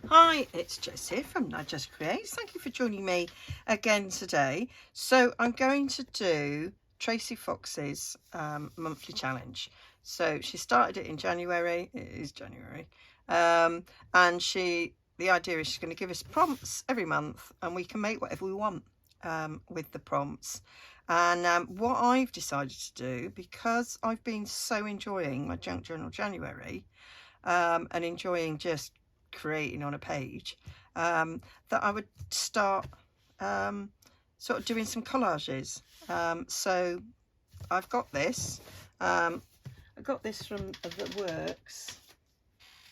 Hi, it's Jess here from Nigezza Creates. Thank you for joining me again today. So I'm going to do Tracie Fox's monthly challenge. So she started it in January. It is January. And the idea is she's going to give us prompts every month and we can make whatever we want with the prompts. And what I've decided to do, because I've been so enjoying my Junk Journal January and enjoying just creating on a page, that I would start sort of doing some collages. So I've got this. I got this from The Works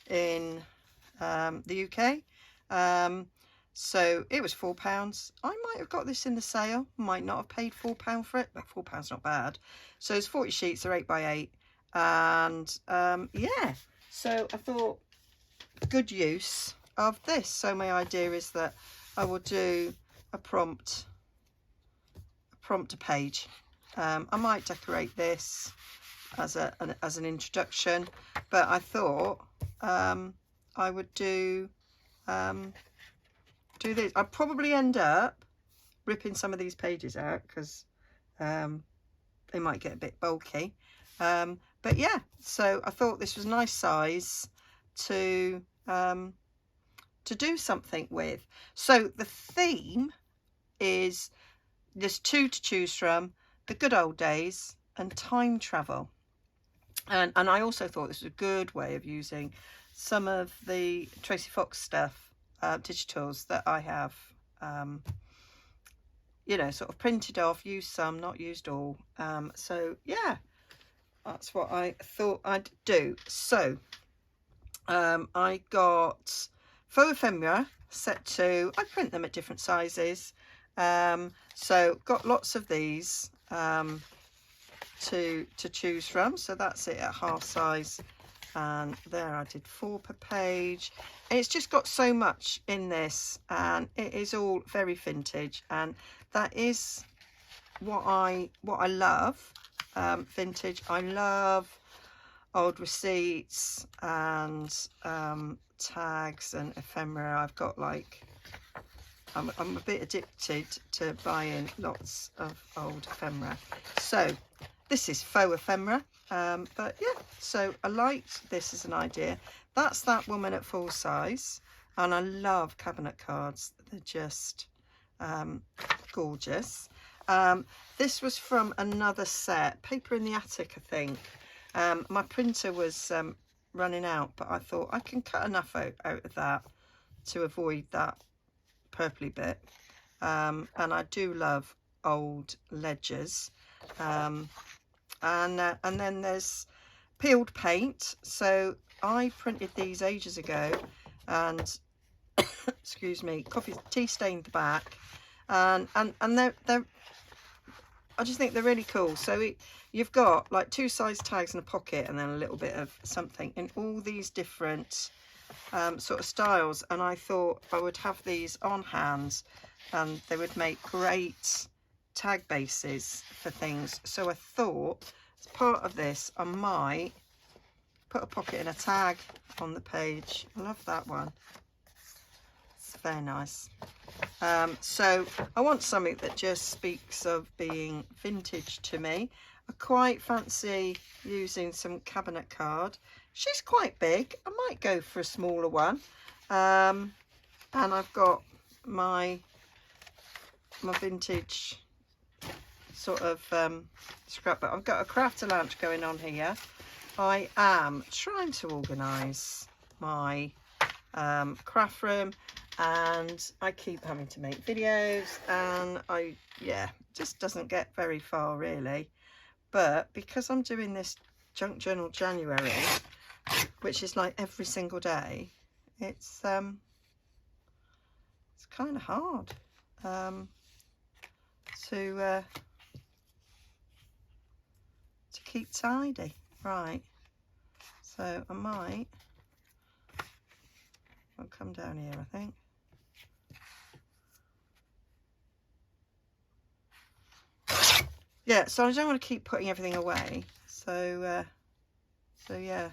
in the UK. So it was £4. I might have got this in the sale, might not have paid £4 for it, but £4 not bad. So it's 40 sheets, they're 8x8, and yeah, so I thought good use of this. So my idea is that I will do a prompt a page. I might decorate this as an introduction, but I thought I would do this. I'd probably end up ripping some of these pages out because they might get a bit bulky, but yeah, so I thought this was a nice size to do something with. So the theme is, there's two to choose from: the good old days and time travel. And I also thought this was a good way of using some of the Tracie Fox stuff, digitals that I have, you know, sort of printed off, used some, not used all. So yeah, that's what I thought I'd do. So I got Faux Ephemera set 2. I print them at different sizes. So got lots of these to choose from. So that's it at half size. And there I did 4 per page. And it's just got so much in this, and it is all very vintage, and that is what I love. Vintage. I love old receipts and tags and ephemera. I've got, like, I'm a bit addicted to buying lots of old ephemera. So this is faux ephemera, but yeah, so I liked this as an idea. That's that woman at full size, and I love cabinet cards. They're just gorgeous. This was from another set, Paper in the Attic, I think. My printer was running out, but I thought I can cut enough out of that to avoid that purpley bit. And I do love old ledgers. And then there's peeled paint. So I printed these ages ago, and excuse me, tea stained the back, and they're I just think they're really cool. So you've got like 2 size tags and a pocket, and then a little bit of something in all these different sort of styles. And I thought I would have these on hand, and they would make great tag bases for things. So I thought, as part of this, I might put a pocket and a tag on the page. I love that one. It's very nice. So I want something that just speaks of being vintage to me. I quite fancy using some cabinet card. She's quite big. I might go for a smaller one. And I've got my vintage sort of scrapbook. I've got a crafter lounge going on here. I am trying to organise my craft room, and I keep having to make videos, and yeah, just doesn't get very far really. But because I'm doing this Junk Journal January, which is like every single day, it's kind of hard to keep tidy. Right, so I'll come down here, I think. Yeah, so I don't want to keep putting everything away. So yeah.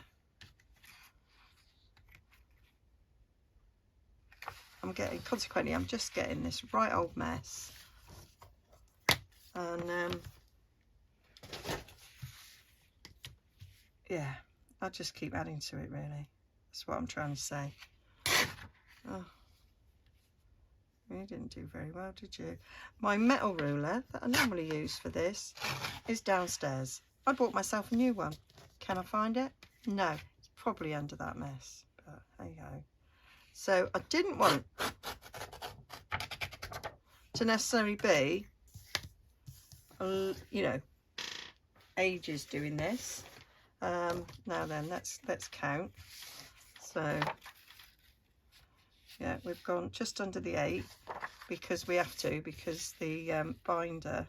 consequently, I'm just getting this right old mess. And yeah, I'll just keep adding to it, really. That's what I'm trying to say. Oh, you didn't do very well, did you? My metal ruler that I normally use for this is downstairs. I bought myself a new one. Can I find it? No, it's probably under that mess, but hey ho. So I didn't want to necessarily be, you know, ages doing this. Now then, let's count. So yeah, we've gone just under the 8 because we have to, because the binder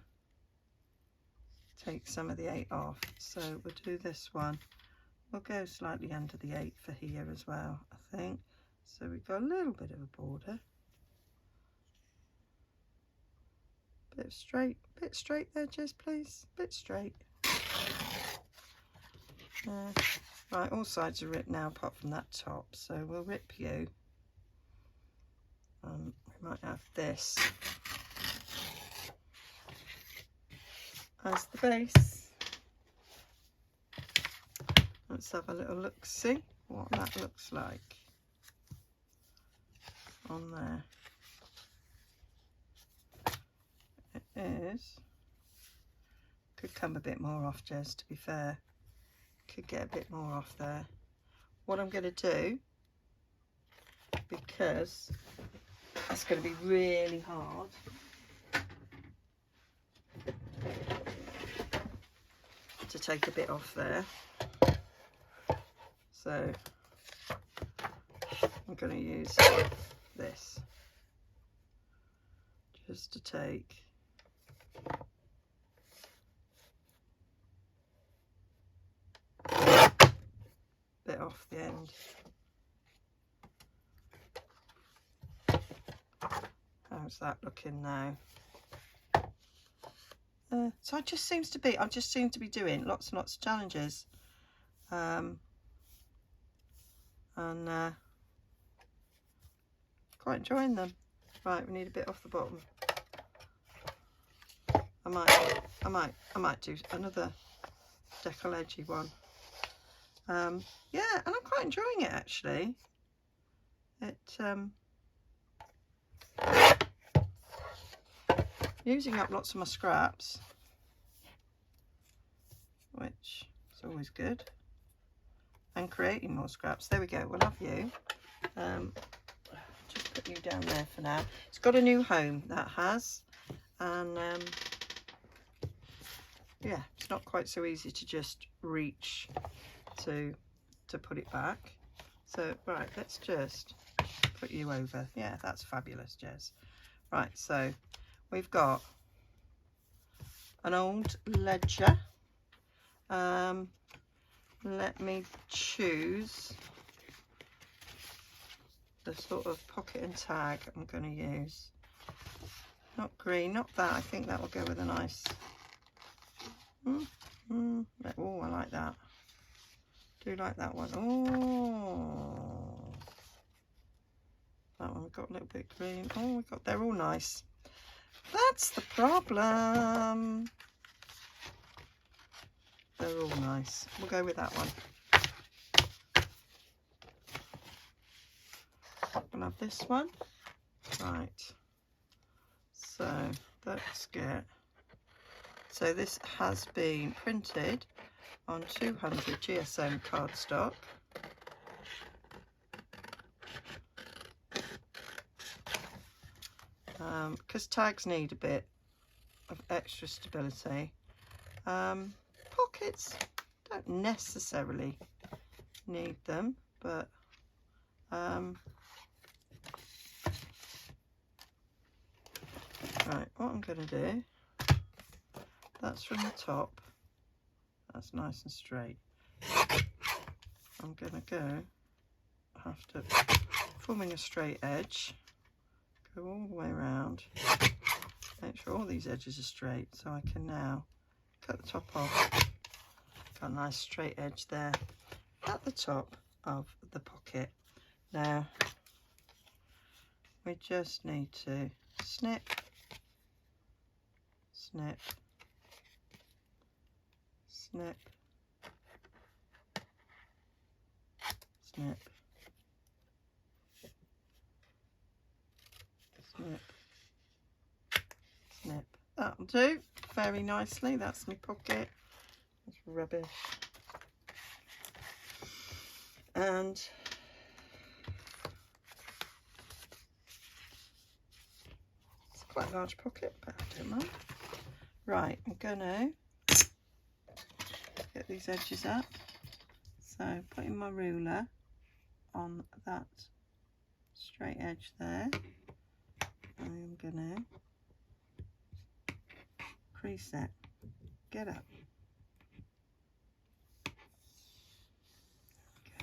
takes some of the 8 off. So we'll do this one. We'll go slightly under the 8 for here as well, I think. So we've got a little bit of a border. Bit straight there, Jez, please. Bit straight. Right, all sides are ripped now apart from that top, so we'll rip you. We might have this as the base. Let's have a little look, see what that looks like on there. It is. Could come a bit more off, Jez, to be fair. Could get a bit more off there. What I'm going to do, because that's going to be really hard, to take a bit off there. So I'm going to use this just to take a bit off the end. How's that looking now? So I just seem to be doing lots and lots of challenges, and quite enjoying them. Right, we need a bit off the bottom. I might do another decollage one. Yeah, and I'm quite enjoying it actually. Using up lots of my scraps, which is always good, and creating more scraps. There we go, we'll have you. Just put you down there for now. It's got a new home, that has, and yeah, it's not quite so easy to just reach to put it back. So right, let's just put you over. Yeah, that's fabulous, Jez. Right, so we've got an old ledger. Let me choose the sort of pocket and tag I'm going to use. Not green, not that. I think that will go with a nice. Oh, I like that. Do like that one. Oh, that one got a little bit green. Oh, we got. They're all nice. That's the problem. They're all nice. We'll go with that one. We'll have this one. Right. So let's get. So this has been printed on 200 GSM cardstock. Because tags need a bit of extra stability. Pockets don't necessarily need them, but right, what I'm going to do, that's from the top, that's nice and straight. I'm going to have to, forming a straight edge, go all the way around, make sure all these edges are straight, so I can now cut the top off. Got a nice straight edge there at the top of the pocket. Now we we just need to snip, snip, snip, snip, snip, snip. That'll do very nicely. That's my pocket. That's rubbish. And it's quite a large pocket, but I don't mind. Right, I'm gonna get these edges up. So putting my ruler on that straight edge there, I'm gonna crease it. Get up.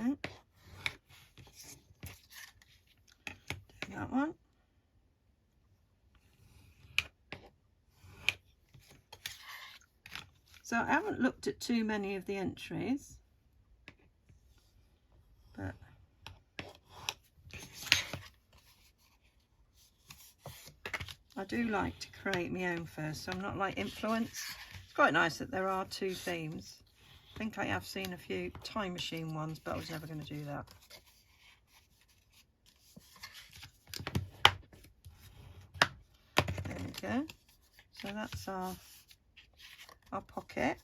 Okay. Do that one. So I haven't looked at too many of the entries, but I do like to create my own first, so I'm not like influenced. It's quite nice that there are two themes. I think I have seen a few time machine ones, but I was never going to do that. There we go. So that's our pocket.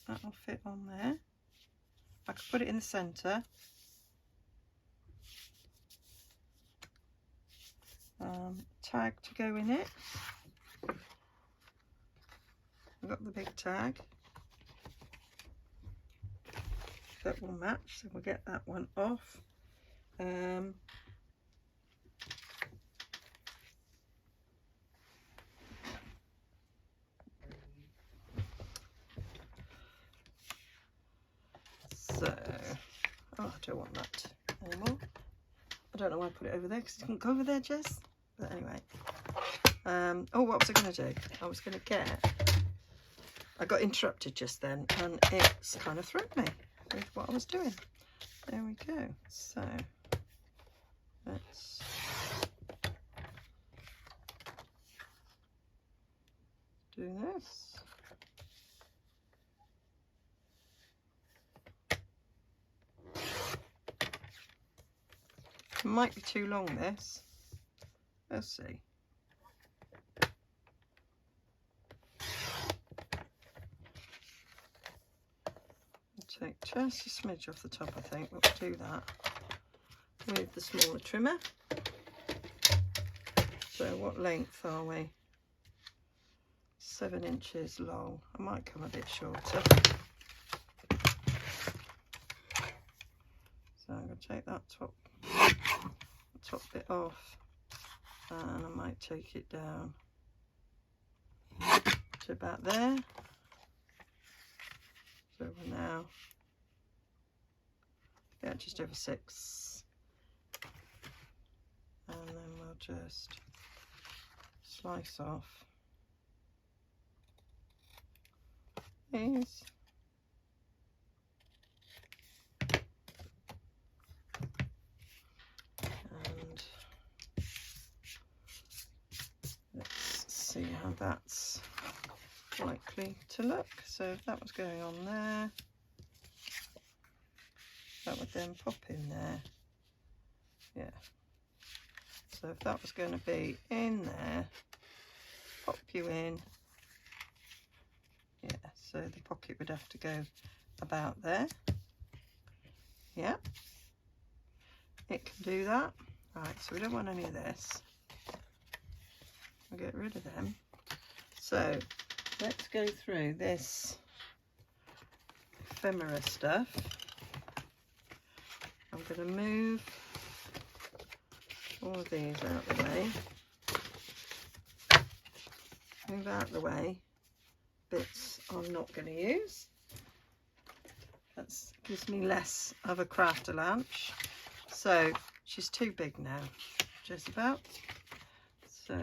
That'll fit on there. I could put it in the centre. Tag to go in it. I've got the big tag. That will match, so we'll get that one off. So, oh, I don't want that anymore. I don't know why I put it over there, because it didn't go over there, Jess. But anyway. Oh, what was I going to do? I was going to I got interrupted just then, and it's kind of thrown me with what I was doing. There we go. So, let's do this. It might be too long, this. Let's see. I'll take just a smidge off the top, I think. We'll do that with the smaller trimmer. So what length are we? 7 inches long. I might come a bit shorter. So I'm going to take that top bit off, and I might take it down to about there. So we're now, yeah, just over 6, and then we'll just slice off these. See how that's likely to look. So if that was going on there, that would then pop in there. Yeah. So if that was going to be in there, pop you in. Yeah, so the pocket would have to go about there. Yeah. It can do that. Right, so we don't want any of this. I'll get rid of them. So let's go through this ephemera stuff. I'm going to move all of these out of the way. Move out of the way bits I'm not going to use. That gives me less of a crafter lunch. So she's too big now, just about. So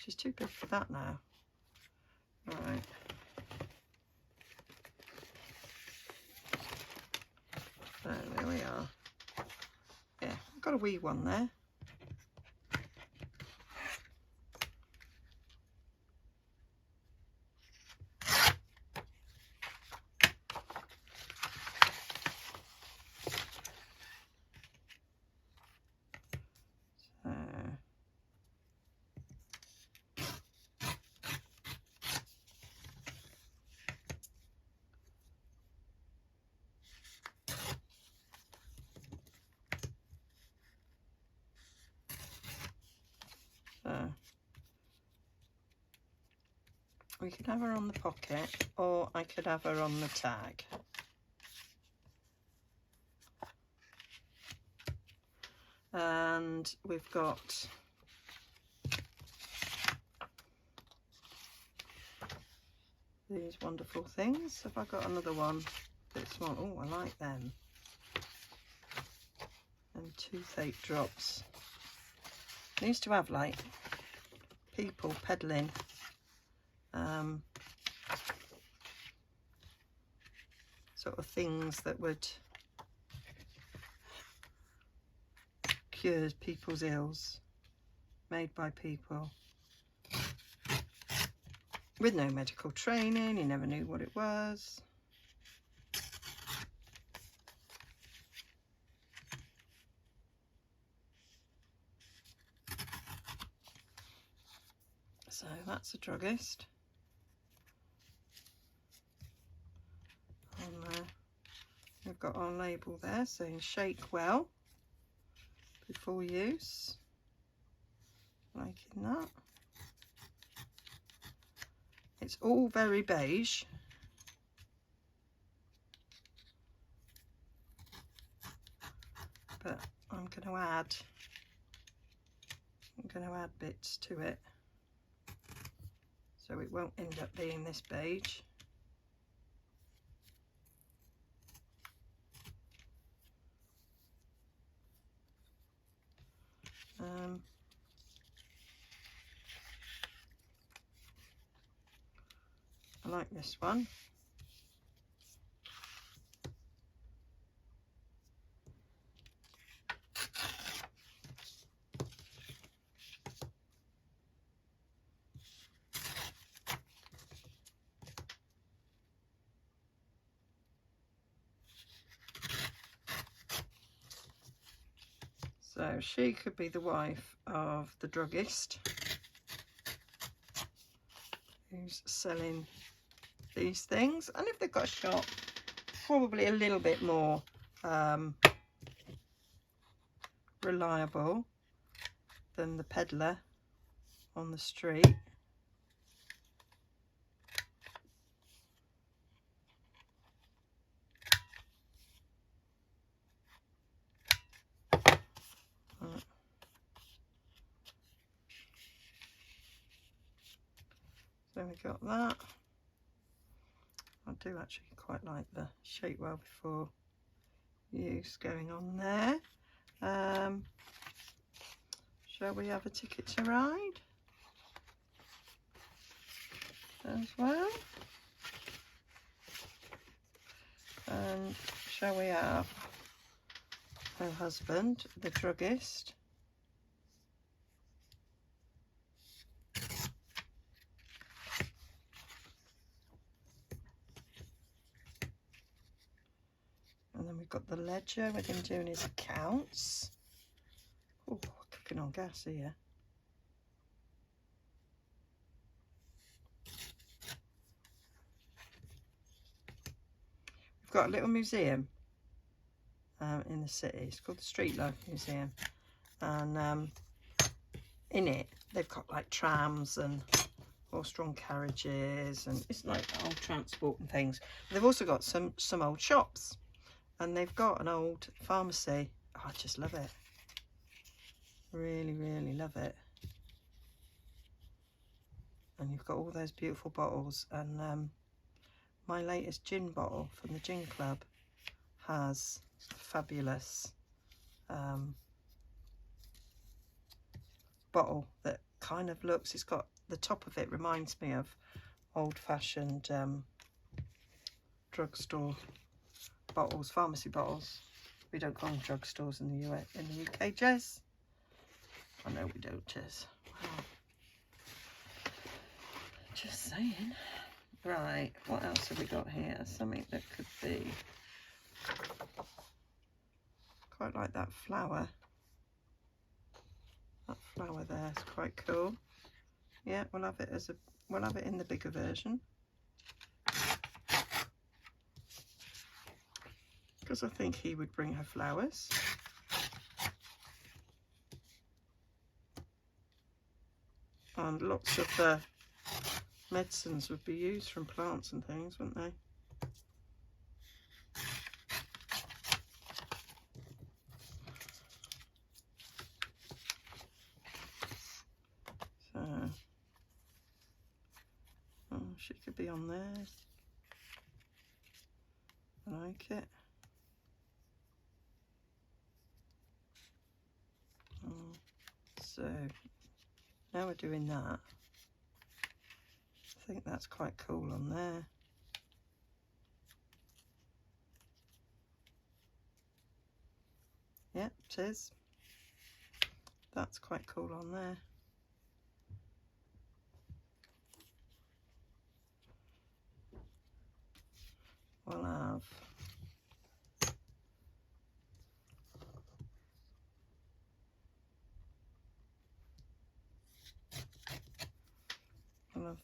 she's too big for that now. Right. So there we are. Yeah, I've got a wee one there. We could have her on the pocket, or I could have her on the tag. And we've got these wonderful things. Have I got another one that's small? Oh, I like them. And toothache drops. I used to have like people peddling sort of things that would cure people's ills, made by people with no medical training. You never knew what it was. So that's a druggist. We've got our label there saying shake well before use. Liking that. It's all very beige. But I'm going to add bits to it, so it won't end up being this beige. I like this one. So she could be the wife of the druggist who's selling these things, and if they've got a shop, probably a little bit more reliable than the peddler on the street. So we got that. I do actually quite like the shake well before use going on there. Shall we have a ticket to ride as well? And shall we have her husband, the druggist? And then we've got the ledger with him doing his accounts. Oh, cooking on gas here. We've got a little museum in the city. It's called the Street Life Museum. And in it, they've got like trams and horse-drawn carriages, and it's like old transport and things. They've also got some old shops, and they've got an old pharmacy. Oh, I just love it. Really, really love it. And you've got all those beautiful bottles, and my latest gin bottle from the gin club has a fabulous bottle that kind of looks, it's got, the top of it reminds me of old-fashioned drugstore bottles, pharmacy bottles. We don't call them drugstores in the UK, Jez. I know we don't, Jez. Wow. Just saying. Right, what else have we got here? Something that could be, quite like that flower. That flower there is quite cool. Yeah, we'll have it as a, we'll have it in the bigger version, because I think he would bring her flowers. And lots of the medicines would be used from plants and things, wouldn't they? So, oh, she could be on there. I like it. Oh, so now we're doing that. I think that's quite cool on there. Yep, it is. That's quite cool on there. We'll have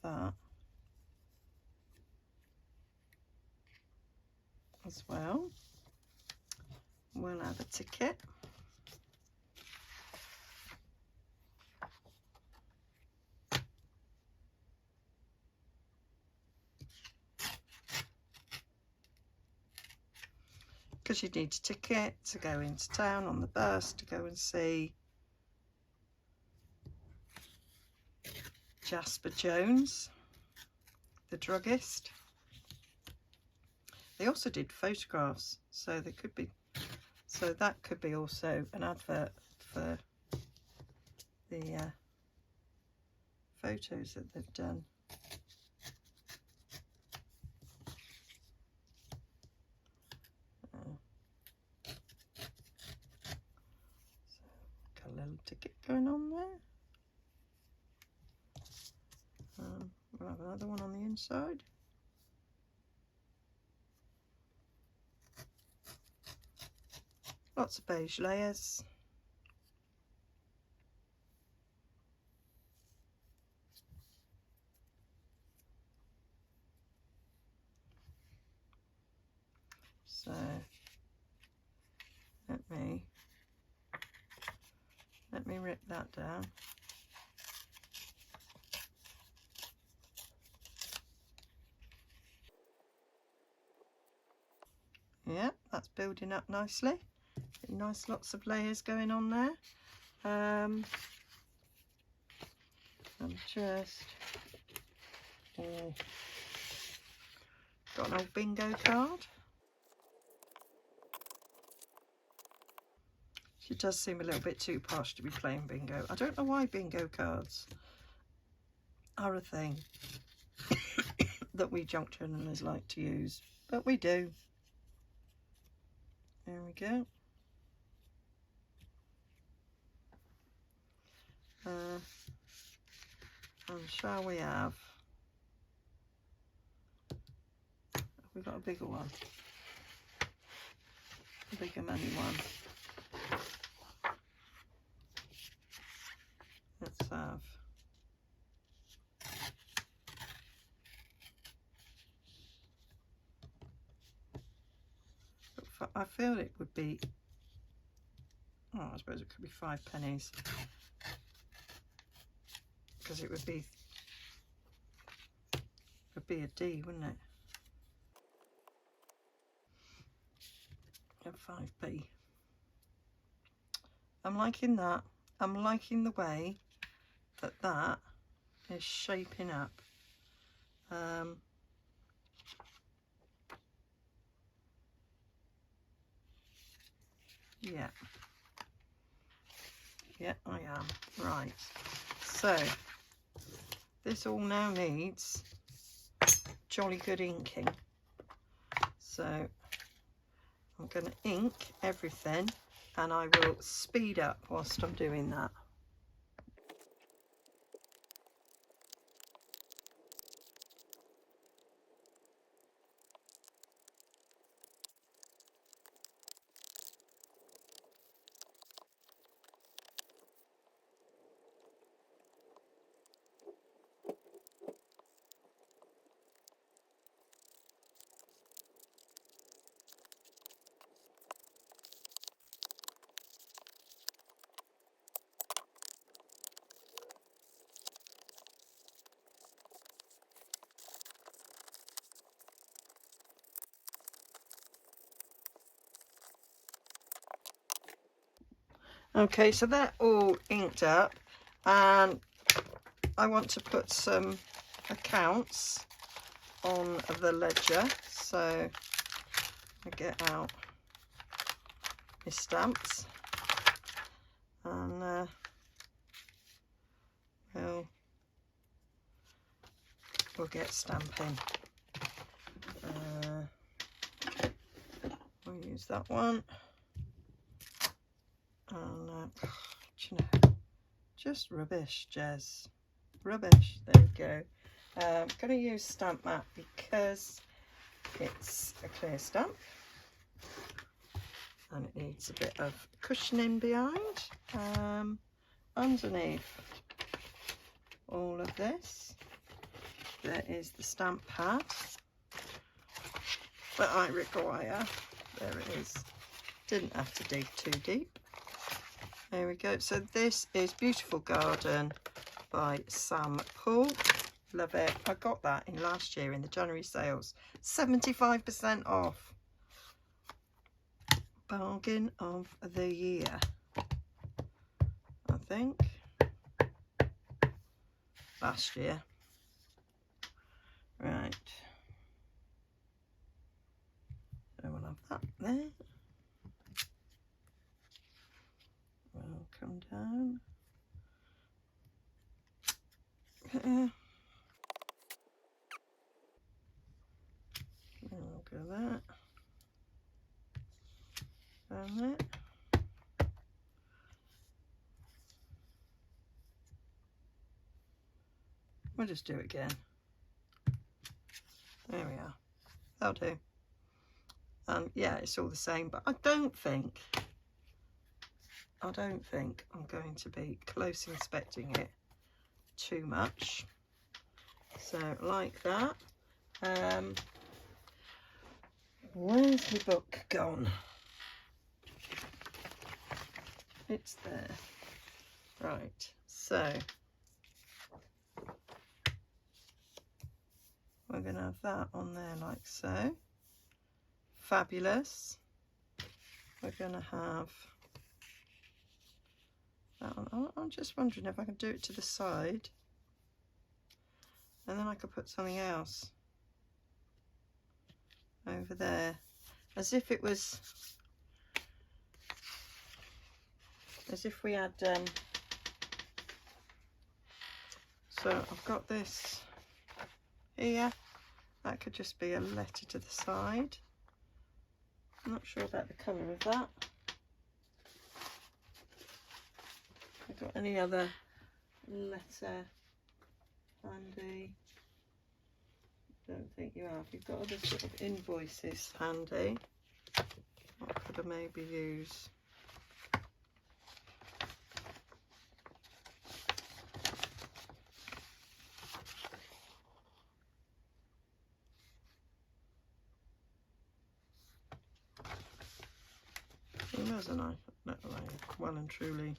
that as well. We'll have a ticket. Because you'd need a ticket to go into town on the bus to go and see Jasper Jones, the druggist. They also did photographs, so they could be, so that could be also an advert for the photos that they've done. So, got a little ticket going on there. We'll have another one on the inside. Lots of beige layers. So let me rip that down. Yeah, that's building up nicely. Nice, lots of layers going on there. I'm just got an old bingo card. She does seem a little bit too posh to be playing bingo. I don't know why bingo cards are a thing that we junk journalists like to use, but we do. There we go. And shall we have we got a bigger one, a bigger money one? Let's have I feel it would be, oh, I suppose it could be 5 pennies, because it would be a D, wouldn't it? A 5p. I'm liking that. I'm liking the way that that is shaping up. Yeah, I am. Right, So this all now needs jolly good inking. So I'm going to ink everything, and I will speed up whilst I'm doing that. Okay, so they're all inked up, and I want to put some accounts on the ledger. So I get out my stamps, and we'll get stamping. We'll use that one. And do you know, just rubbish, Jez. Rubbish. There you go. I'm going to use stamp mat because it's a clear stamp and it needs a bit of cushioning behind. Underneath all of this, there is the stamp pad that I require. There it is. Didn't have to dig too deep. There we go. So this is Beautiful Garden by Sam Poole. Love it. I got that in last year in the January sales. 75% off. Bargain of the year, I think. Last year. Right. So we'll have that there. We'll come down. I'll go that. And that. We'll just do it again. There we are. That'll do. And yeah, it's all the same, but I don't think I'm going to be close inspecting it too much. So like that. Where's the book gone? It's there. Right, so we're going to have that on there like so. Fabulous. We're going to have that on. I'm just wondering if I can do it to the side, and then I could put something else over there, as if it was, as if we had so I've got this here. That could just be a letter to the side. I'm not sure about the colour of that. Have you got any other letter handy? Don't think you have. You've got other sort of invoices handy. What could I maybe use? There's a knife, well and truly.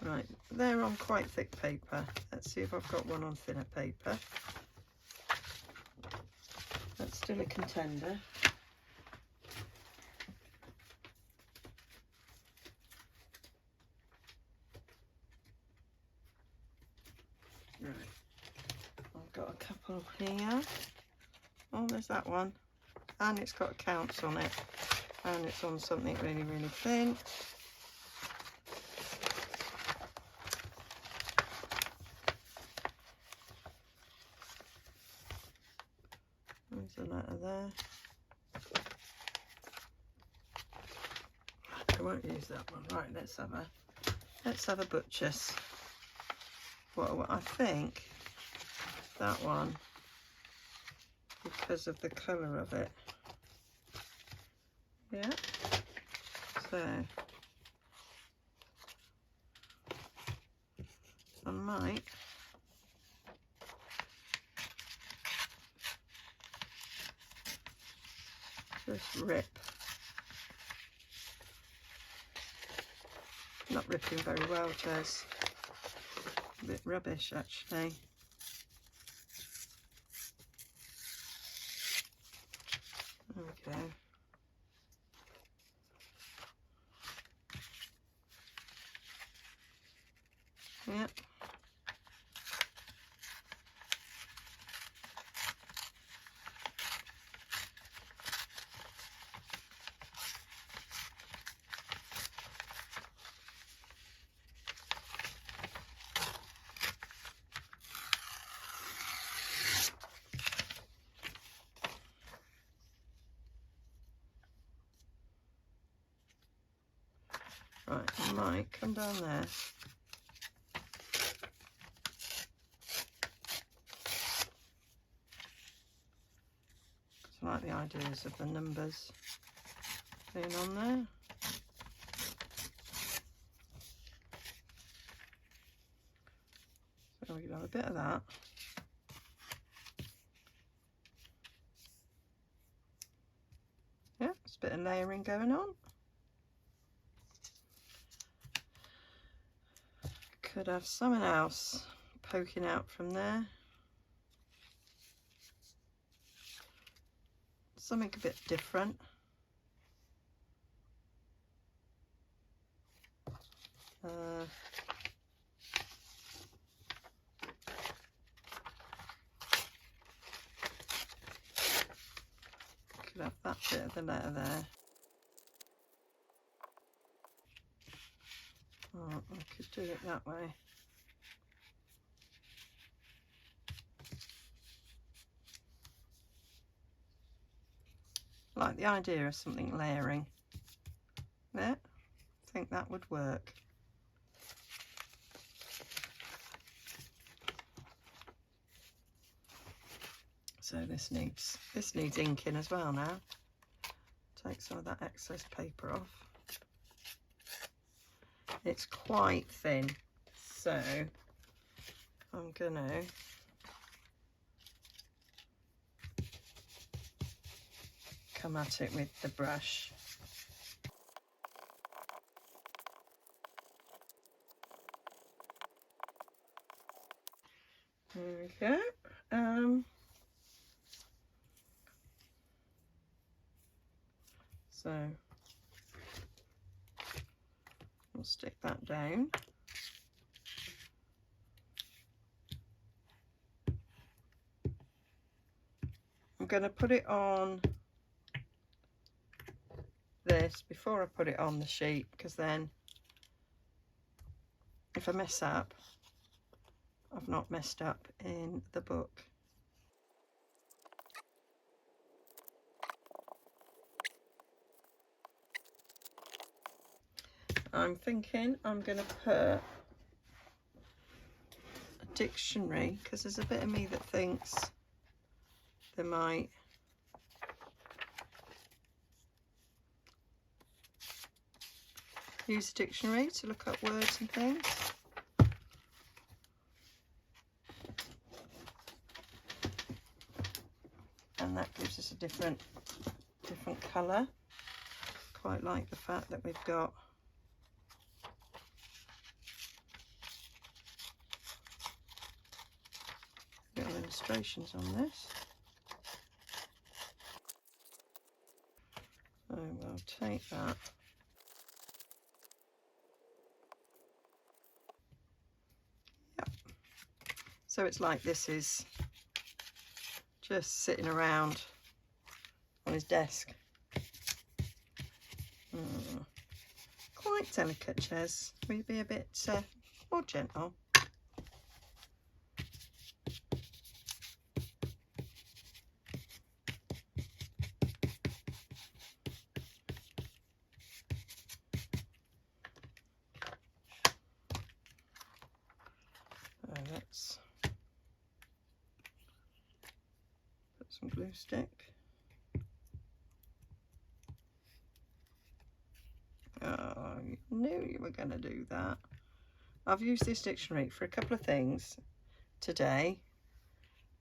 Right, they're on quite thick paper. Let's see if I've got one on thinner paper. That's still a contender. Right, I've got a couple here. Oh, there's that one. And it's got accounts on it. And it's on something really, really thin. there. I won't use that one. Right, let's have a butcher's. Well, I think that one, because of the colour of it. Yeah. So I might just rip. Not ripping very well, Jez. A bit rubbish, actually. Okay. Yep. Right, I might come down there. I like the ideas of the numbers being on there. So we can have a bit of that. Yeah, there's a bit of layering going on. Could have something else poking out from there. Something a bit different. Could have that bit of the letter there. Oh, I could do it that way. Like the idea of something layering. There, I think that would work. So this needs inking as well now. Take some of that excess paper off. It's quite thin, so I'm gonna come at it with the brush. There we go. So we'll stick that down. I'm going to put it on this before I put it on the sheet, because then if I mess up, I've not messed up in the book. I'm thinking I'm going to put a dictionary, because there's a bit of me that thinks there might use a dictionary to look up words and things. And that gives us a different colour. Quite like the fact that we've got little illustrations on this. So we'll take that. Yep. So it's like this is just sitting around on his desk. Quite delicate, Ches. Will you be a bit more gentle? let's put some glue stick. Oh, you knew you were going to do that. I've used this dictionary for a couple of things today,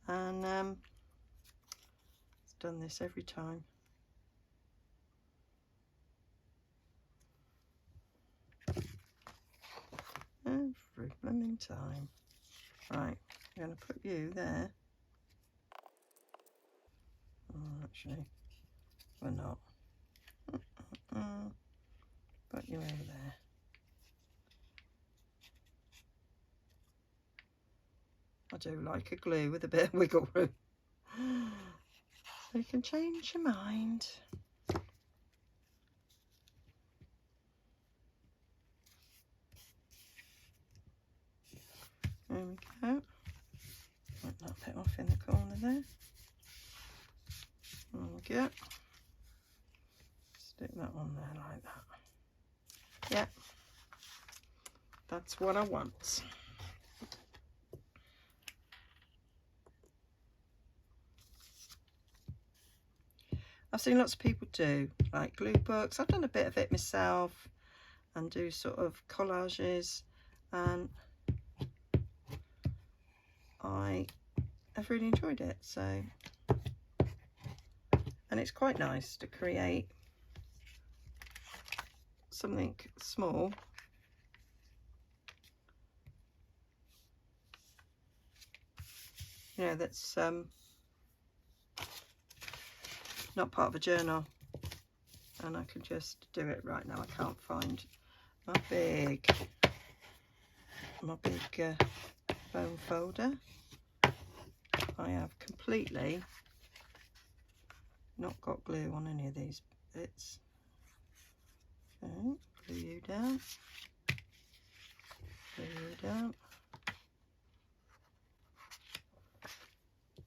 and it's done this every time. Every blooming time. Right, I'm going to put you there. Oh, actually, we're not. Put you over there. I do like a glue with a bit of wiggle room. So you can change your mind. There we go. Wipe that bit off in the corner there. There we go. Stick that on there like that. Yeah, that's what I want. I've seen lots of people do like glue books. I've done a bit of it myself and do sort of collages, and I have really enjoyed it. So, and it's quite nice to create something small that's not part of a journal, and I can just do it right now. I can't find my big bone folder. I have completely not got glue on any of these bits. Okay, glue you down, glue you down.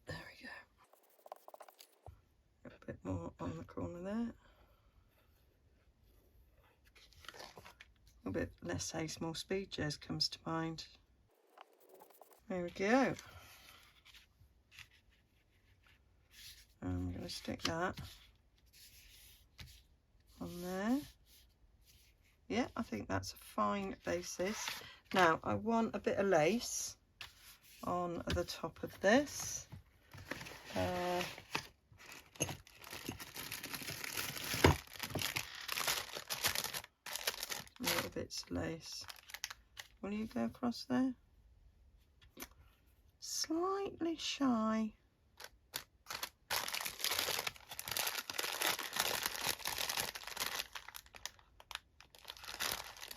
There we go. A bit more on the corner there. A bit less haste, more speed, Jez comes to mind. There we go. I'm going to stick that on there. Yeah, I think that's a fine basis. Now I want a bit of lace on the top of this. Little bits of lace. Will you go across there? Slightly shy.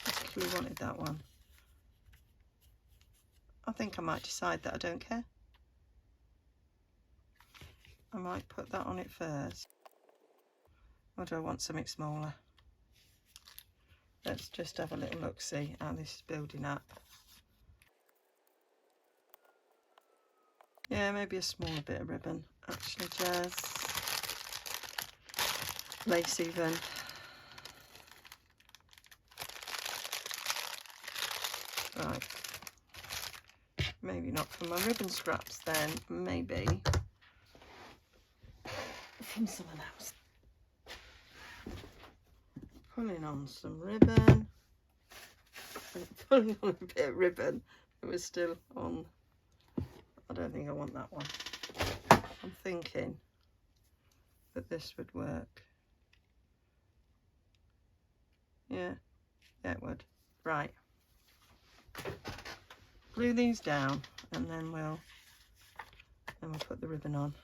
Particularly wanted that one. I think I might decide that I don't care. I might put that on it first. Or do I want something smaller? Let's just have a little look, see how this is building up. Yeah, maybe a smaller bit of ribbon. Actually, just lace even. Right. Maybe not from my ribbon scraps then, maybe from someone else. Pulling on some ribbon. Pulling on a bit of ribbon. It was still on. I don't think I want that one. I'm thinking that this would work. Yeah, it would. Right. Glue these down, and then we'll put the ribbon on.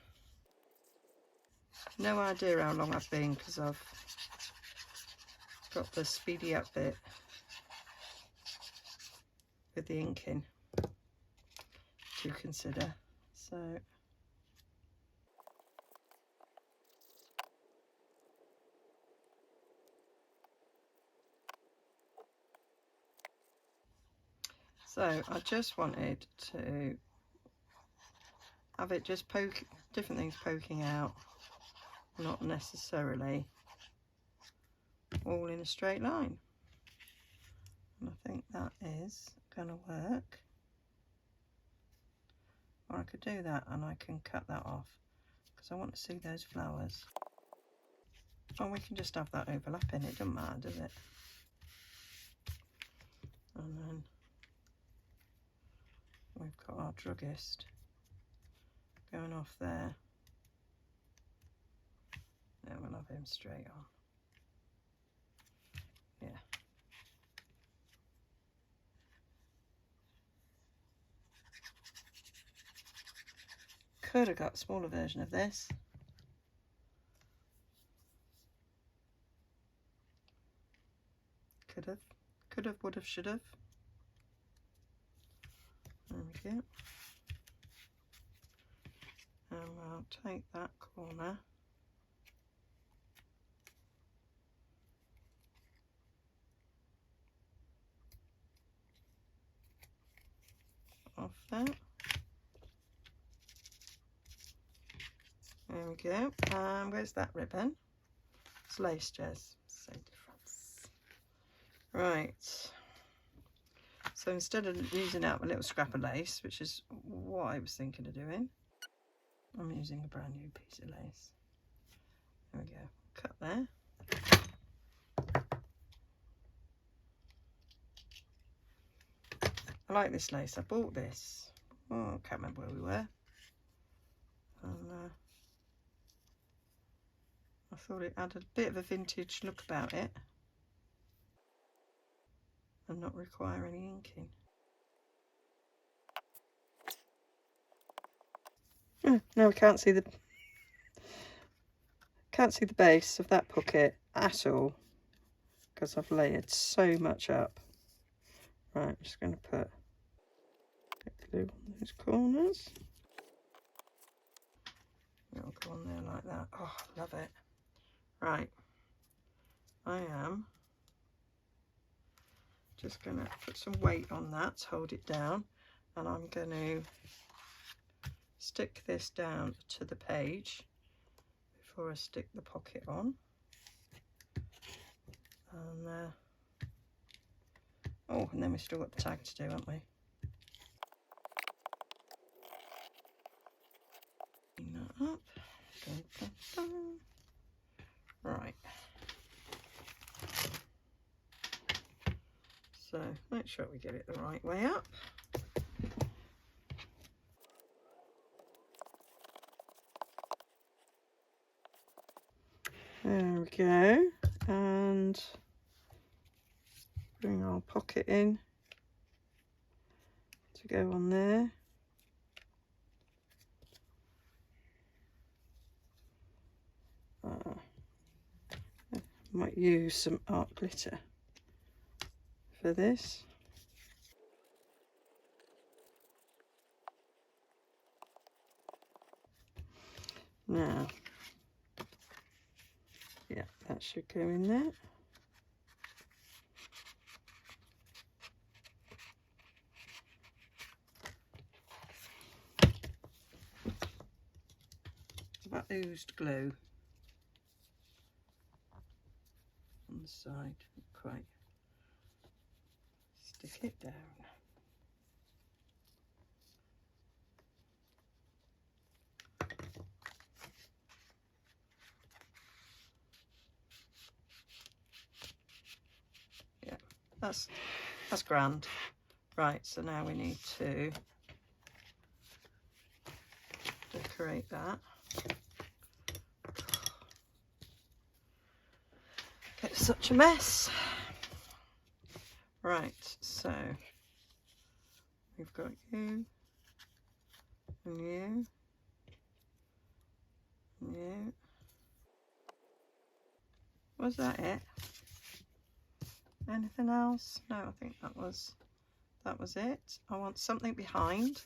No idea how long I've been, because I've got the speedy up bit with the inking to consider. So I just wanted to have it just poke, different things poking out, not necessarily all in a straight line. And I think that is going to work. Or I could do that and I can cut that off because I want to see those flowers. Or we can just have that overlapping, it doesn't matter, does it? And then we've got our druggist going off there. Then we'll have him straight on. Yeah. Could have got a smaller version of this. Could have, would have, should have. There we go. And we'll take that corner off there. There we go. And where's that ribbon? It's lace, Jez. So different. Right. So instead of using out my little scrap of lace, which is what I was thinking of doing, I'm using a brand new piece of lace. There we go. Cut there. I like this lace. I bought this. Oh, I can't remember where we were. And I thought it had a bit of a vintage look about it and not require any inking. Now we can't see the base of that pocket at all because I've layered so much up. Right, I'm just going to put glue on those corners. It'll go on there like that. Oh, love it. Right, I am just going to put some weight on that to hold it down, and I'm going to stick this down to the page before I stick the pocket on. And oh, and then we've still got the tag to do, haven't we? Clean that up. Dun, dun, dun. Right. So make sure we get it the right way up. There we go. And bring our pocket in to go on there. I might use some art glitter for this. Now, yeah, that should go in there. That oozed glue on the side, not quite stick it down. Yeah, that's grand. Right, so now we need to decorate that. It's such a mess. Right, so we've got you and you and you. Was that it? Anything else? No, I think that was it. I want something behind.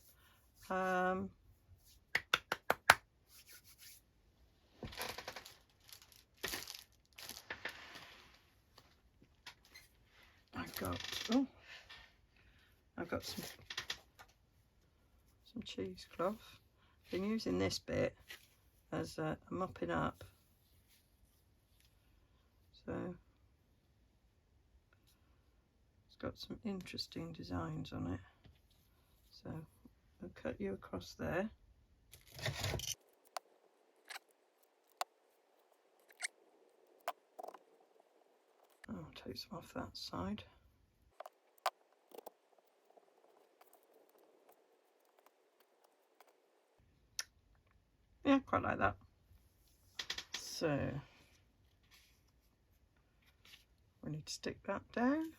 I've got some cheesecloth. Been using this bit as a mopping up. So it's got some interesting designs on it. So I'll cut you across there. Oh, take some off that side. Yeah, quite like that. So we need to stick that down.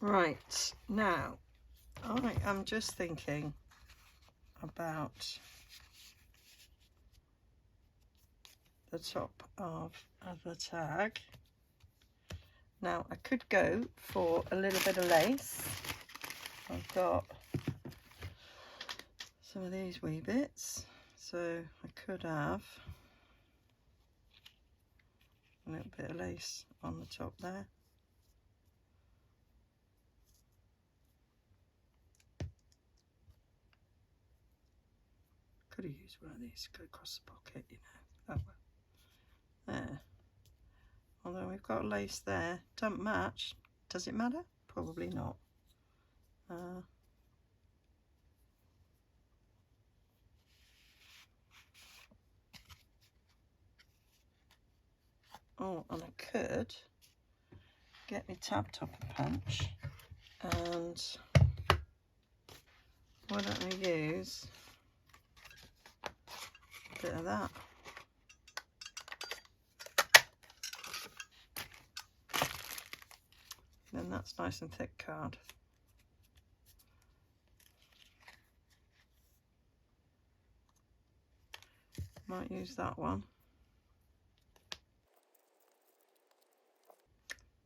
Right, now I am just thinking about the top of the tag. Now I could go for a little bit of lace. I've got some of these wee bits, so I could have a little bit of lace on the top there. Could have used one of these to go across the pocket, you know. Oh well. There. Although we've got lace there, don't match. Does it matter? Probably not. Oh, and I could get my tab topper punch, and why don't I use a bit of that? Then that's nice and thick card. Might use that one.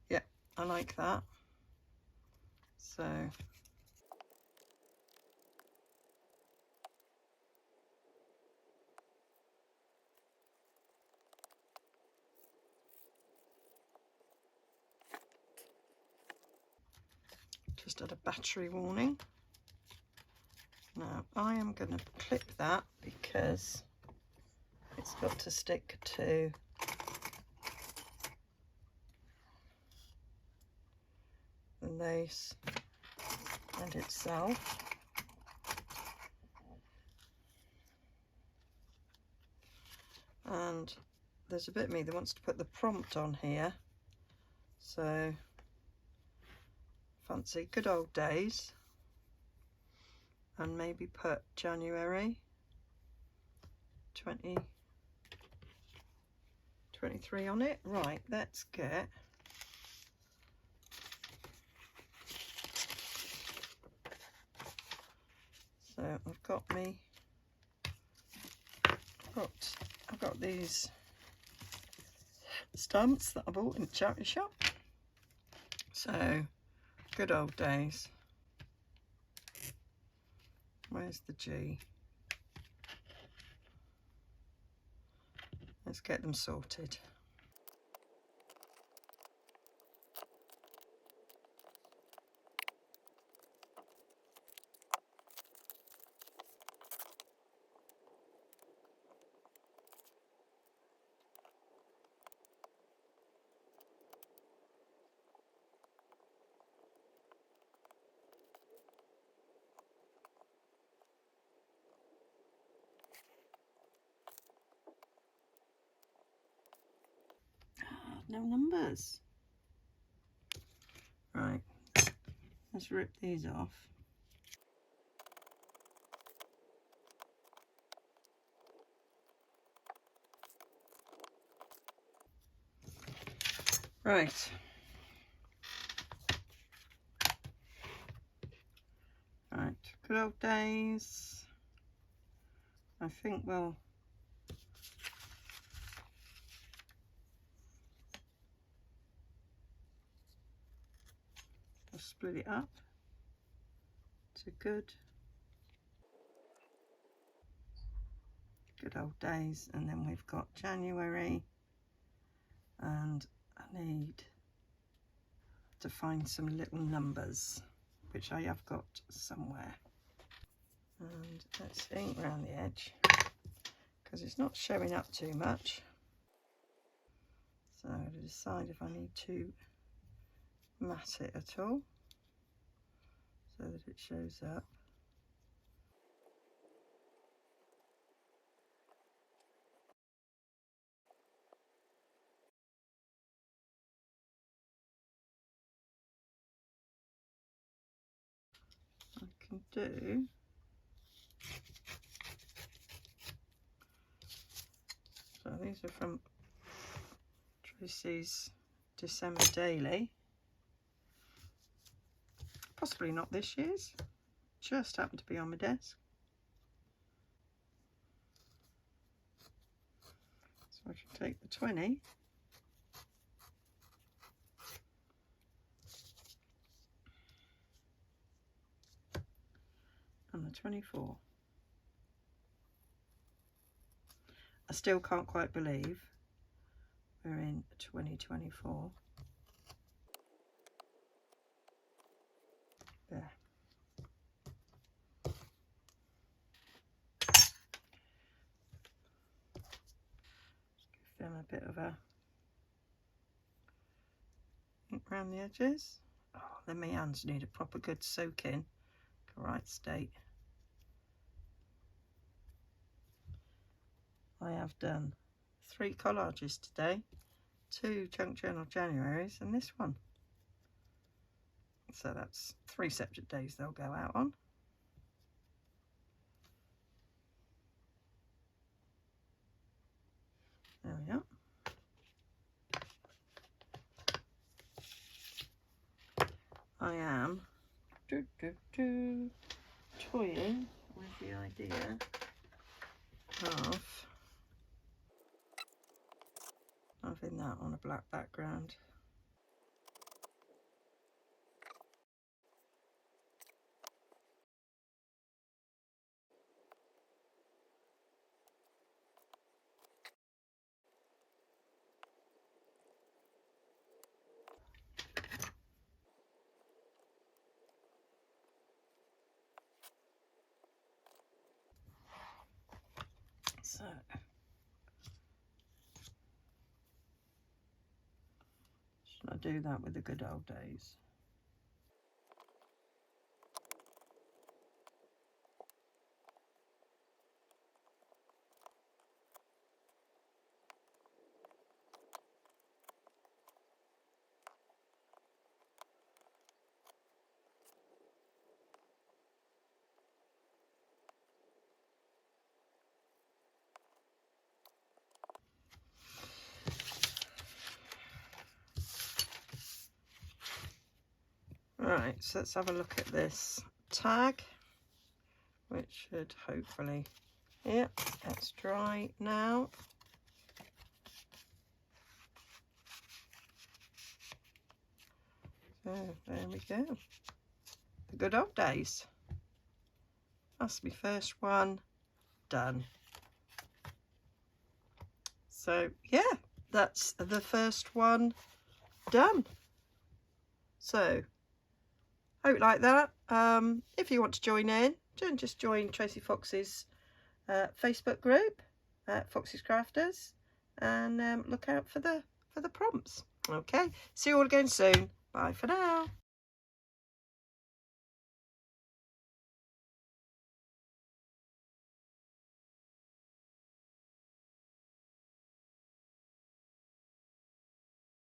Yeah, I like that. So just had a battery warning. Now I am going to clip that because it's got to stick to the lace and itself. And there's a bit of me that wants to put the prompt on here, so fancy good old days, and maybe put January 2023 on it. Right, let's get so I've got these stamps that I bought in the charity shop. So good old days. Where's the G? Let's get them sorted. No numbers. Right, let's rip these off. Right. Right, good old days. I think we'll split it up to good old days, and then we've got January and I need to find some little numbers, which I have got somewhere. And let's ink around the edge because it's not showing up too much. So to decide if I need to matte it at all so that it shows up. I can do so. These are from Tracie's December Daily. Possibly not this year's. Just happened to be on my desk. So I should take the 20 and the 24. I still can't quite believe we're in 2024. There. Give them a bit of a ink around the edges. Oh, then my hands need a proper good soak in. Right state. I have done 3 collages today, 2 junk journal Januaries and this one. So that's 3 separate days they'll go out on. There we are. I am toying with the idea of having that on a black background. So should I do that with the good old days? Right, so let's have a look at this tag, which should hopefully, yeah, that's dry now. So there we go. The good old days. That's my first one done. So yeah, that's the first one done. So hope you like that. If you want to join in, just join Tracie Fox's Facebook group, Foxy's Crafters, and look out for the prompts. Okay, see you all again soon. Bye for now.